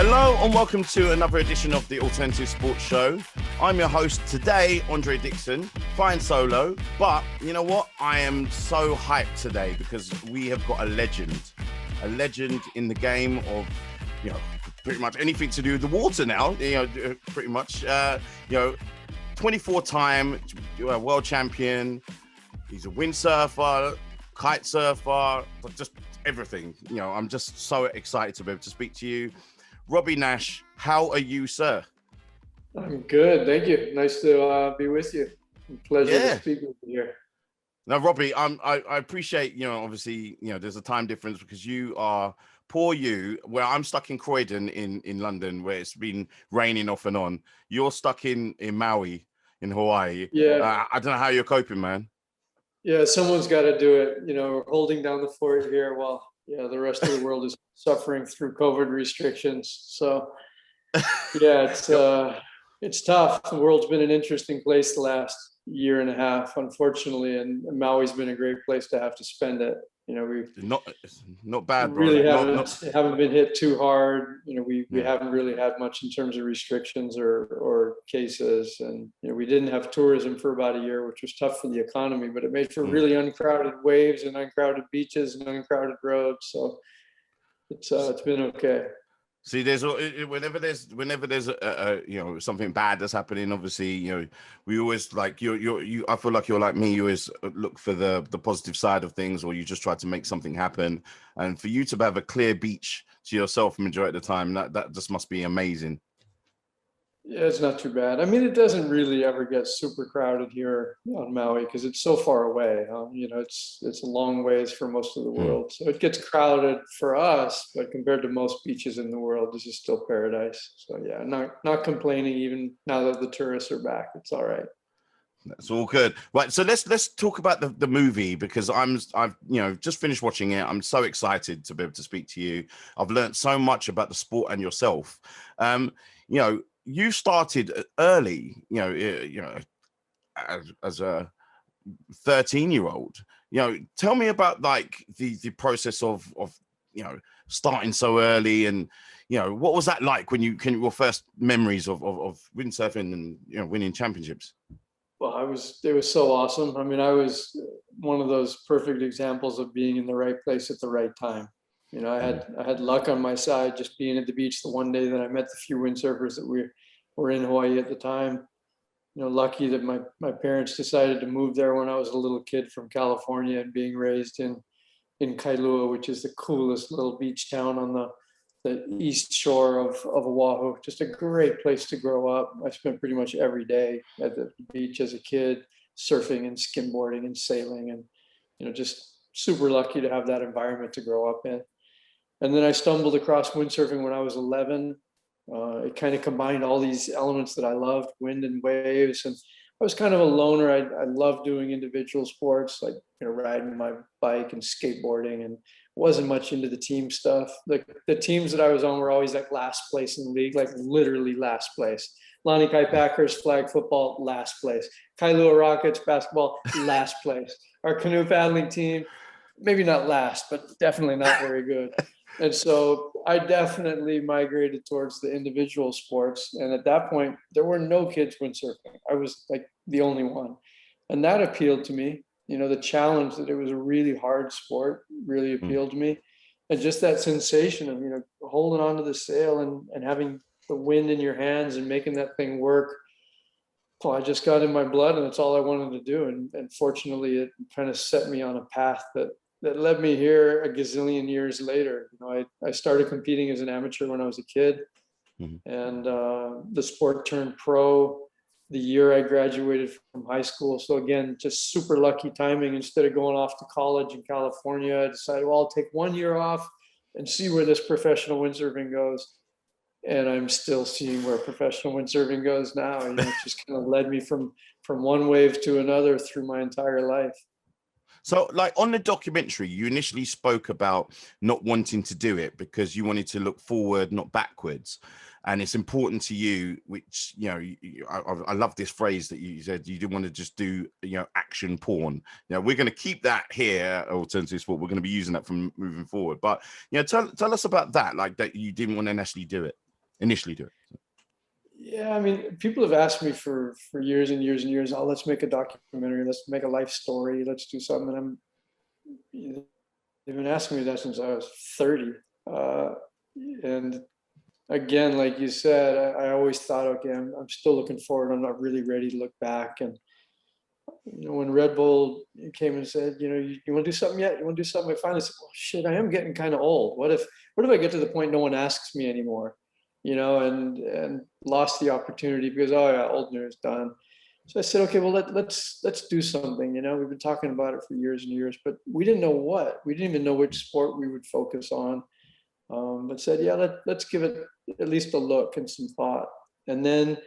Hello and welcome to another edition of the Alternative Sports Show. I'm your host today, Andre Dixon, flying solo. But you know what? I am so hyped today because we have got a legend in the game of, pretty much anything to do with the water now. Pretty much, 24-time world champion. He's a windsurfer, kite surfer, just everything. I'm just so excited to be able to speak to you. Robby Naish, how are you, sir? I'm good, thank you. Nice to be with you. Pleasure to speak with you here. Now, Robby, I appreciate, obviously, there's a time difference because you are where I'm stuck in Croydon in London, where it's been raining off and on. You're stuck in Maui in Hawaii. Yeah. I don't know how you're coping, man. Yeah, someone's got to do it. We're holding down the fort here while the rest of the world is suffering through COVID restrictions. So it's tough. The world's been an interesting place the last year and a half, unfortunately, and Maui's been a great place to have to spend it. We've not bad, bro. Really haven't been hit too hard. We haven't really had much in terms of restrictions or cases, and we didn't have tourism for about a year, which was tough for the economy, but it made for really uncrowded waves and uncrowded beaches and uncrowded roads. So it's been okay. See, whenever there's something bad that's happening, obviously, we always like you. I feel like you're like me. You always look for the positive side of things, or you just try to make something happen. And for you to have a clear beach to yourself majority of the time, that just must be amazing. Yeah, it's not too bad. I mean, it doesn't really ever get super crowded here on Maui because it's so far away. It's a long ways for most of the world. So it gets crowded for us, but compared to most beaches in the world, this is still paradise. So yeah, not complaining even now that the tourists are back. It's all right. That's all good. Right. So let's talk about the movie because I've just finished watching it. I'm so excited to be able to speak to you. I've learned so much about the sport and yourself. You started early, as a 13-year-old. Tell me about like the process of starting so early, and what was that like when your first memories of windsurfing and winning championships? Well, it was so awesome. I mean, I was one of those perfect examples of being in the right place at the right time. I had luck on my side, just being at the beach the one day that I met the few windsurfers that were in Hawaii at the time. Lucky that my parents decided to move there when I was a little kid from California, and being raised in Kailua, which is the coolest little beach town on the east shore of Oahu. Just a great place to grow up. I spent pretty much every day at the beach as a kid, surfing and skimboarding and sailing, and just super lucky to have that environment to grow up in. And then I stumbled across windsurfing when I was 11. It kind of combined all these elements that I loved, wind and waves. And I was kind of a loner. I loved doing individual sports, like riding my bike and skateboarding, and wasn't much into the team stuff. Like the teams that I was on were always like last place in the league, like literally last place. Lanikai Packers flag football, last place. Kailua Rockets basketball, last place. Our canoe paddling team, maybe not last, but definitely not very good. And so I definitely migrated towards the individual sports. And at that point, there were no kids windsurfing. I was like the only one. And that appealed to me. The challenge that it was a really hard sport really appealed to me. And just that sensation of, holding onto the sail and having the wind in your hands and making that thing work. Well, I just got in my blood, and that's all I wanted to do. And fortunately, it kind of set me on a path that led me here a gazillion years later. I started competing as an amateur when I was a kid, and the sport turned pro the year I graduated from high school. So again, just super lucky timing. Instead of going off to college in California, I decided, well, I'll take 1 year off and see where this professional windsurfing goes. And I'm still seeing where professional windsurfing goes now. It just kind of led me from one wave to another through my entire life. So like on the documentary, you initially spoke about not wanting to do it because you wanted to look forward, not backwards. And it's important to you, which, I love this phrase that you said, you didn't want to just do, action porn. We're going to keep that here, Alternative Sport. We're going to be using that from moving forward. But, tell us about that, like that you didn't want to actually do it. initially do it? Yeah, I mean, people have asked me for years and years and years, oh, let's make a documentary, let's make a life story, let's do something. And they've been asking me that since I was 30. And again, like you said, I always thought, okay, I'm still looking forward. I'm not really ready to look back. And when Red Bull came and said, you want to do something yet? You want to do something? I finally said, well, shit, I am getting kind of old. What if I get to the point no one asks me anymore? And lost the opportunity because, oh yeah, old news, done. So I said, okay, well, let's do something. We've been talking about it for years and years, but we didn't know what. We didn't even know which sport we would focus on. But said, yeah, let's give it at least a look and some thought. And then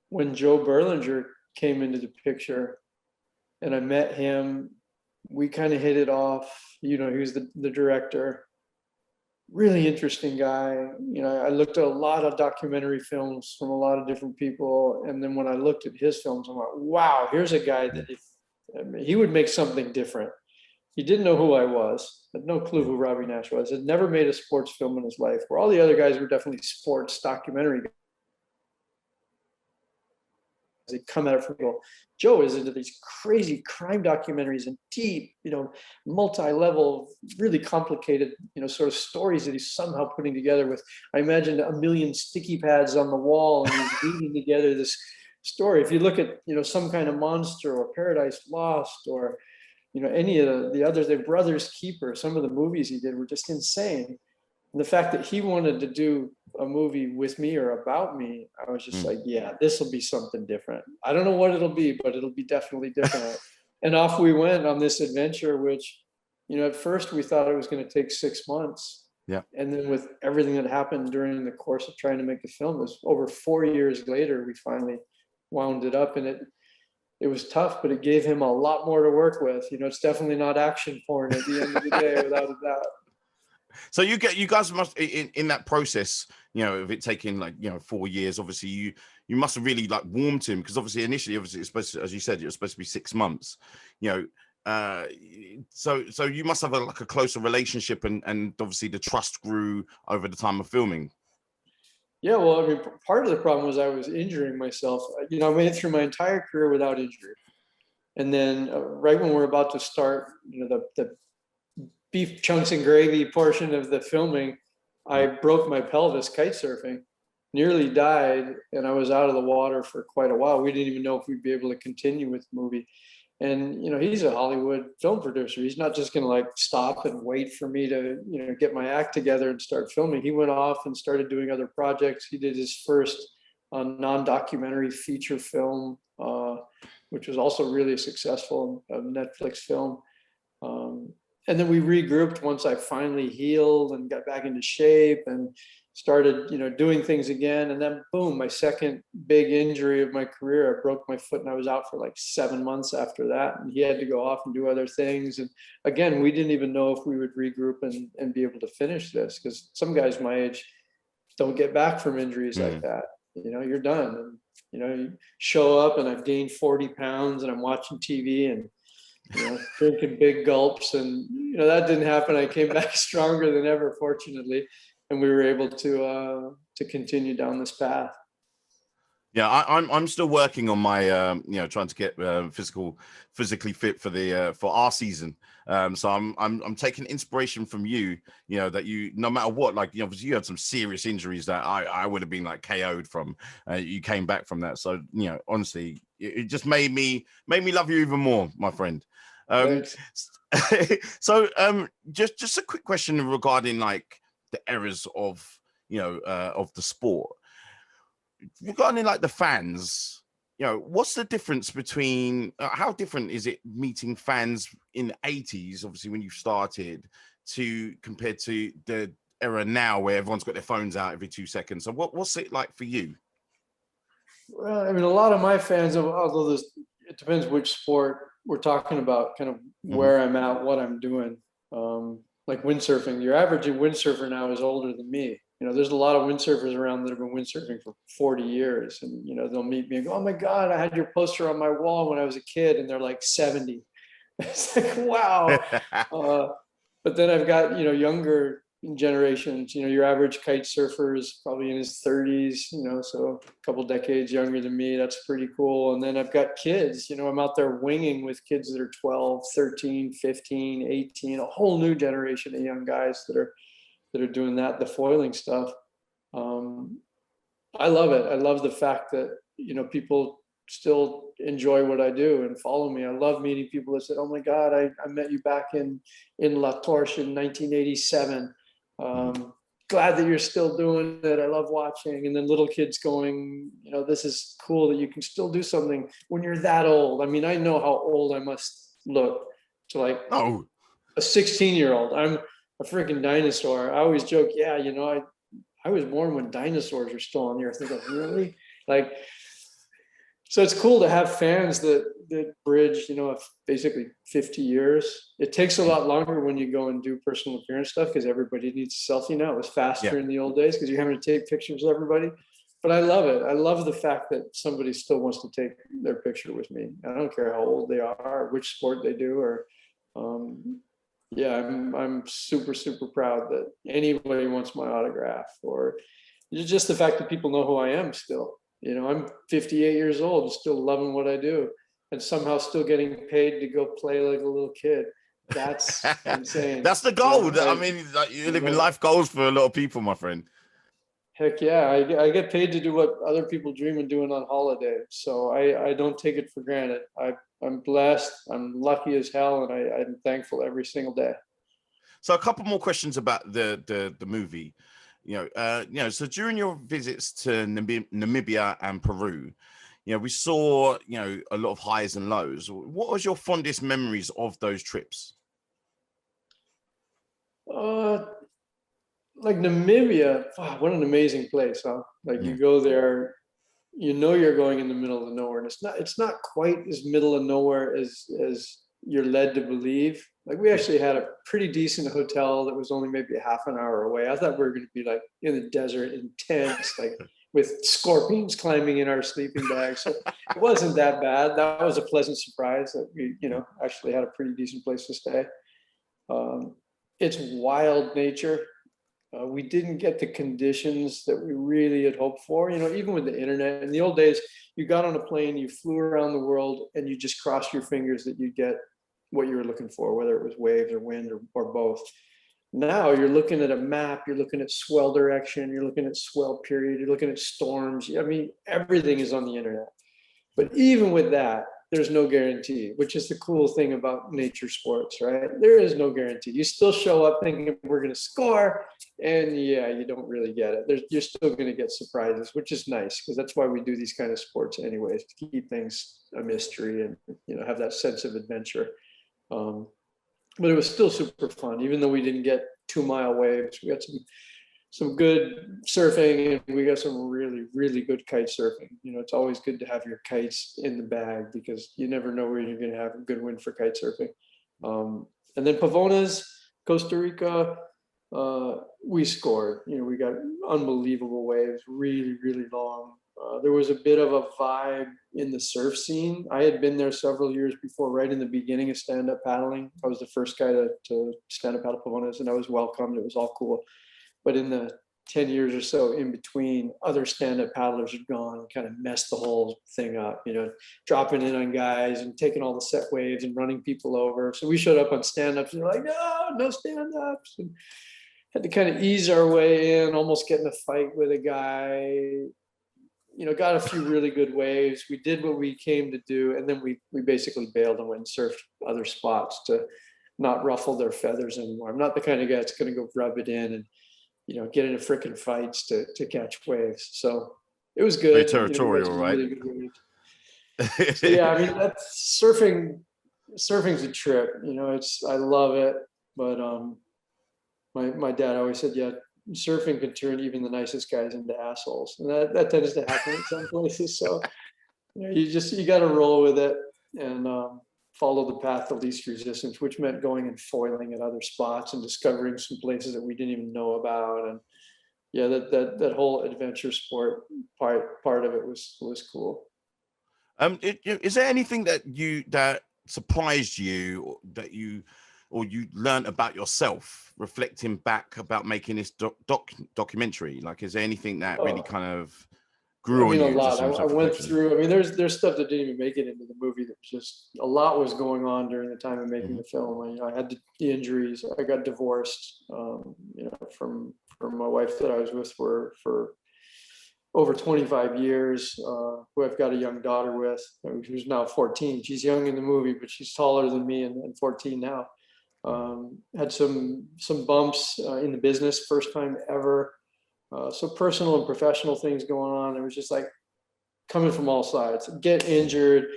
when Joe Berlinger came into the picture and I met him, we kind of hit it off. He was the director. Really interesting guy. I looked at a lot of documentary films from a lot of different people. And then when I looked at his films, I'm like, wow, here's a guy that he would make something different. He didn't know who I was, had no clue who Robby Naish was, had never made a sports film in his life, where all the other guys were definitely sports documentary guys. They come at it from people. Joe is into these crazy crime documentaries and deep, multi-level, really complicated, sort of stories that he's somehow putting together with, I imagine, a million sticky pads on the wall, and he's weaving together this story. If you look at, Some Kind of Monster or Paradise Lost or, any of the others, the Brothers Keeper, some of the movies he did were just insane. And the fact that he wanted to do a movie with me or about me, I was just like, yeah, this will be something different. I don't know what it'll be, but it'll be definitely different. And off we went on this adventure, which, at first we thought it was going to take 6 months. Yeah. And then with everything that happened during the course of trying to make the film, it was over 4 years later, we finally wound it up. And it was tough, but it gave him a lot more to work with. It's definitely not action porn at the end of the day, without a doubt. So you guys must in that process, of it taking 4 years. Obviously, you must have really warmed to him, because obviously it's supposed to, as you said, it was supposed to be 6 months. So you must have a closer relationship, and obviously the trust grew over the time of filming. Yeah, well, I mean, part of the problem was I was injuring myself. I made it through my entire career without injury, and then right when we're about to start, the beef chunks and gravy portion of the filming, I broke my pelvis kite surfing, nearly died, and I was out of the water for quite a while. We didn't even know if we'd be able to continue with the movie. And, he's a Hollywood film producer. He's not just going to stop and wait for me to, get my act together and start filming. He went off and started doing other projects. He did his first non-documentary feature film, which was also really successful, a Netflix film. And then we regrouped once I finally healed and got back into shape and started, doing things again. And then boom, my second big injury of my career, I broke my foot and I was out for 7 months after that. And he had to go off and do other things. And again, we didn't even know if we would regroup and be able to finish this, because some guys my age don't get back from injuries like that. You're done. And, you show up and I've gained 40 pounds and I'm watching TV and, drinking big gulps, and that didn't happen. I came back stronger than ever, fortunately, and we were able to continue down this path. Yeah, I'm still working on my trying to get physically fit for our season. So I'm taking inspiration from you. That no matter what, obviously you had some serious injuries that I would have been KO'd from. You came back from that, so honestly, it just made me love you even more, my friend. So just a quick question regarding the errors of of the sport. Regarding the fans, what's the difference between how different is it meeting fans in the 80s, obviously when you started, compared to the era now where everyone's got their phones out every 2 seconds? So what's it like for you? Well, I mean, a lot of my fans, although it depends which sport we're talking about, kind of where I'm at, what I'm doing. Like windsurfing, your average windsurfer now is older than me. There's a lot of windsurfers around that have been windsurfing for 40 years. And, they'll meet me and go, oh my God, I had your poster on my wall when I was a kid. And they're 70. It's wow. But then I've got, younger generations. Your average kite surfer is probably in his 30s, so a couple decades younger than me. That's pretty cool. And then I've got kids, I'm out there winging with kids that are 12, 13, 15, 18, a whole new generation of young guys that are doing that, the foiling stuff. I love it. I love the fact that, people still enjoy what I do and follow me. I love meeting people that said, "Oh my God, I met you back in La Torche in 1987. Glad that you're still doing it. I love watching." And then little kids going, "This is cool that you can still do something when you're that old." I mean, I know how old I must look to like Oh, a 16-year-old. I'm a freaking dinosaur. I always joke, yeah, I was born when dinosaurs were still on the earth. I go, really? Like, so it's cool to have fans that bridge, basically 50 years. It takes a lot longer when you go and do personal appearance stuff because everybody needs a selfie now. It was faster yeah. in the old days because you're having to take pictures of everybody. But I love it. I love the fact that somebody still wants to take their picture with me. I don't care how old they are, which sport they do, or yeah, I'm super, super proud that anybody wants my autograph, or just the fact that people know who I am still. I'm 58 years old, still loving what I do, and somehow still getting paid to go play like a little kid. That's insane. That's the goal. I I mean, like, you're living love it. life goals for a lot of people, my friend. Heck yeah, I get paid to do what other people dream of doing on holiday. So I don't take it for granted. I'm blessed. I'm lucky as hell, and I'm thankful every single day. So a couple more questions about the movie. So during your visits to Namibia and Peru, we saw, a lot of highs and lows. What was your fondest memories of those trips? Like Namibia, wow, what an amazing place, huh? Like Yeah. you go there, you're going in the middle of nowhere, and it's not quite as middle of nowhere as you're led to believe. Like we actually had a pretty decent hotel that was only maybe a half an hour away. I thought we were going to be like in the desert in tents, like with scorpions climbing in our sleeping bags. So it wasn't that bad. That was a pleasant surprise that we, actually had a pretty decent place to stay. It's wild nature. We didn't get the conditions that we really had hoped for. Even with the internet, in the old days, you got on a plane, you flew around the world, and you just crossed your fingers that you'd get what you were looking for, whether it was waves or wind or both. Now you're looking at a map, you're looking at swell direction, you're looking at swell period, you're looking at storms. I mean, everything is on the internet. But even with that, there's no guarantee, which is the cool thing about nature sports, right? There is no guarantee. You still show up thinking we're going to score, and yeah, you don't really get it. You're still going to get surprises, which is nice because that's why we do these kind of sports anyways, to keep things a mystery and have that sense of adventure. But it was still super fun, even though we didn't get 2-mile waves. We got some good surfing, and we got some really, really good kite surfing. It's always good to have your kites in the bag because you never know where you're going to have a good wind for kite surfing. And then Pavones, Costa Rica, we scored. We got unbelievable waves, really, really long. There was a bit of a vibe in the surf scene. I had been there several years before, right in the beginning of stand-up paddling. I was the first guy to stand-up paddle Pavones, and I was welcomed. It was all cool. But in the 10 years or so in between, other stand-up paddlers had gone and kind of messed the whole thing up, dropping in on guys and taking all the set waves and running people over. So we showed up on stand-ups and they're like, no stand-ups. And had to kind of ease our way in, almost get in a fight with a guy, got a few really good waves. We did what we came to do. And then we basically bailed and went and surfed other spots to not ruffle their feathers anymore. I'm not the kind of guy that's going to go rub it in and, get into freaking fights to catch waves. So it was good. Very territorial, right? Really good waves. So yeah, I mean, that's surfing's a trip. I love it. But my dad always said, yeah, surfing can turn even the nicest guys into assholes. And that tends to happen in some places. So you got to roll with it and follow the path of least resistance, which meant going and foiling at other spots and discovering some places that we didn't even know about. And yeah, that whole adventure sport part of it was cool. Is there anything that surprised you, that you or you learned about yourself reflecting back about making this documentary? Like, is there anything that really kind of grew I mean, on a you? lot. Just I in went self-reflection? through, I mean, there's stuff that didn't even make it into the movie. That was just, a lot was going on during the time of making the film. I had the injuries. I got divorced, from my wife that I was with for over 25 years, who I've got a young daughter with, who's now 14. She's young in the movie, but she's taller than me and 14 now. Had some bumps in the business, first time ever. So personal and professional things going on. It was just like coming from all sides, get injured,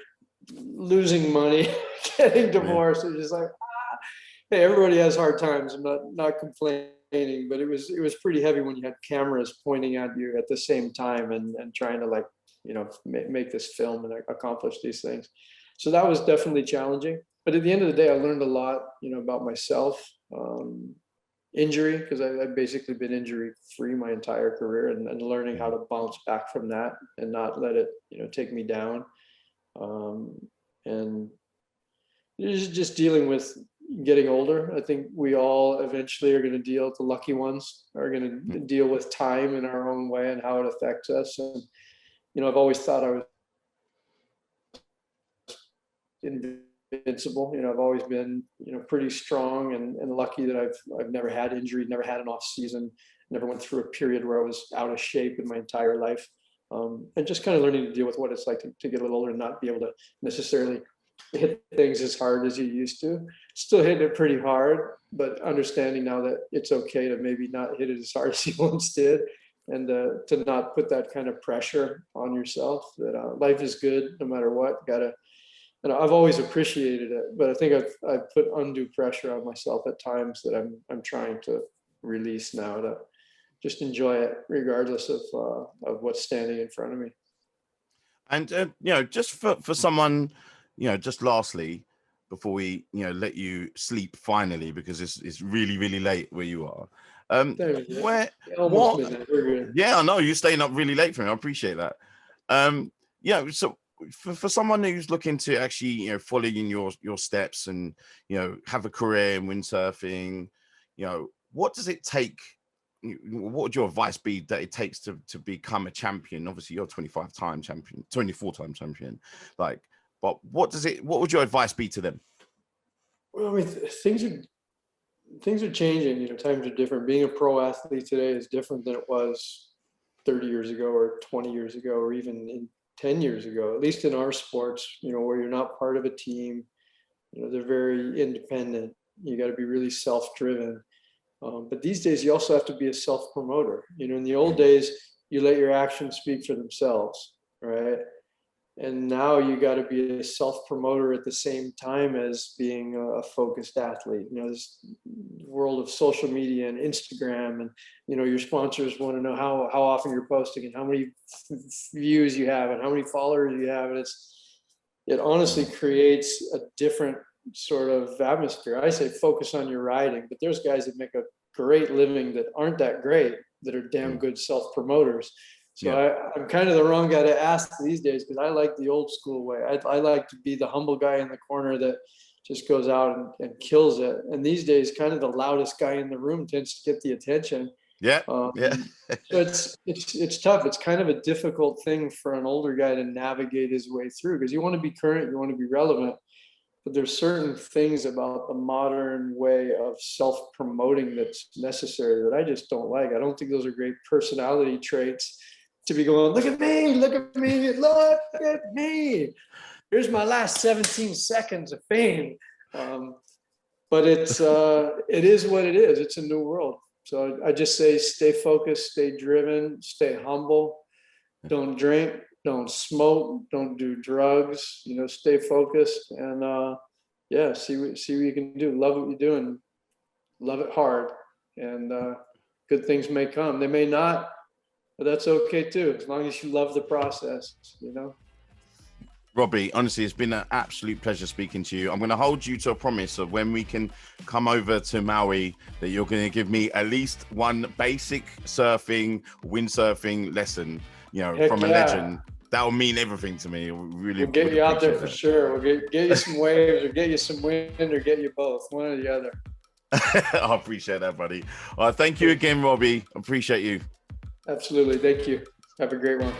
losing money, getting divorced. It was just like, hey, everybody has hard times. I'm not complaining, but it was pretty heavy when you had cameras pointing at you at the same time and trying to make this film and accomplish these things. So that was definitely challenging. But at the end of the day, I learned a lot, about myself. Injury, because I've basically been injury free my entire career, and learning how to bounce back from that and not let it, take me down. And just dealing with getting older. I think we all eventually are going to deal with, the lucky ones are going to deal with time in our own way and how it affects us. And, I've always thought I was invincible. I've always been, pretty strong and lucky that I've never had injury, never had an off season, never went through a period where I was out of shape in my entire life. And just kind of learning to deal with what it's like to get a little older and not be able to necessarily hit things as hard as you used to. Still hitting it pretty hard, but understanding now that it's okay to maybe not hit it as hard as you once did, and to not put that kind of pressure on yourself. That life is good no matter what. And I've always appreciated it, but I think I've put undue pressure on myself at times that I'm trying to release now, to just enjoy it regardless of what's standing in front of me. And just for someone, just lastly, before we let you sleep finally, because it's really, really late where you are. Almost midnight. We're good. Yeah, I know you're staying up really late for me. I appreciate that. So for someone who's looking to actually follow in your steps and have a career in windsurfing, what does it take? What would your advice be that it takes to become a champion? Obviously, you're a 24-time champion. But what would your advice be to them? Well, I mean, things are changing. Times are different. Being a pro athlete today is different than it was 30 years ago or 20 years ago or even in 10 years ago, at least in our sports, where you're not part of a team. They're very independent. You got to be really self-driven. But these days, you also have to be a self-promoter. In the old days, you let your actions speak for themselves, right? And now you got to be a self-promoter at the same time as being a focused athlete. This world of social media and Instagram, and your sponsors want to know how often you're posting and how many views you have and how many followers you have, and it honestly creates a different sort of atmosphere. I say focus on your riding, but there's guys that make a great living that aren't that great, that are damn good self-promoters. So I'm kind of the wrong guy to ask these days, because I like the old school way. I like to be the humble guy in the corner that just goes out and kills it. And these days, kind of the loudest guy in the room tends to get the attention. So it's tough. It's kind of a difficult thing for an older guy to navigate his way through, because you want to be current, you want to be relevant. But there's certain things about the modern way of self-promoting that's necessary that I just don't like. I don't think those are great personality traits to be going, look at me, look at me, look at me. Here's my last 17 seconds of fame. But it is what it is. It's a new world. So I just say, stay focused, stay driven, stay humble. Don't drink, don't smoke, don't do drugs, stay focused, and see what you can do. Love what you're doing, love it hard, and good things may come. They may not, but that's okay too, as long as you love the process, Robby, honestly, it's been an absolute pleasure speaking to you. I'm going to hold you to a promise of when we can come over to Maui, that you're going to give me at least one basic windsurfing lesson, from a legend. That'll mean everything to me. Really, We'll get would you out there for appreciate sure. We'll get you some waves, or get you some wind, or get you both, one or the other. that. I appreciate that, buddy. All right, thank you again, Robby. Appreciate you. Absolutely. Thank you. Have a great one.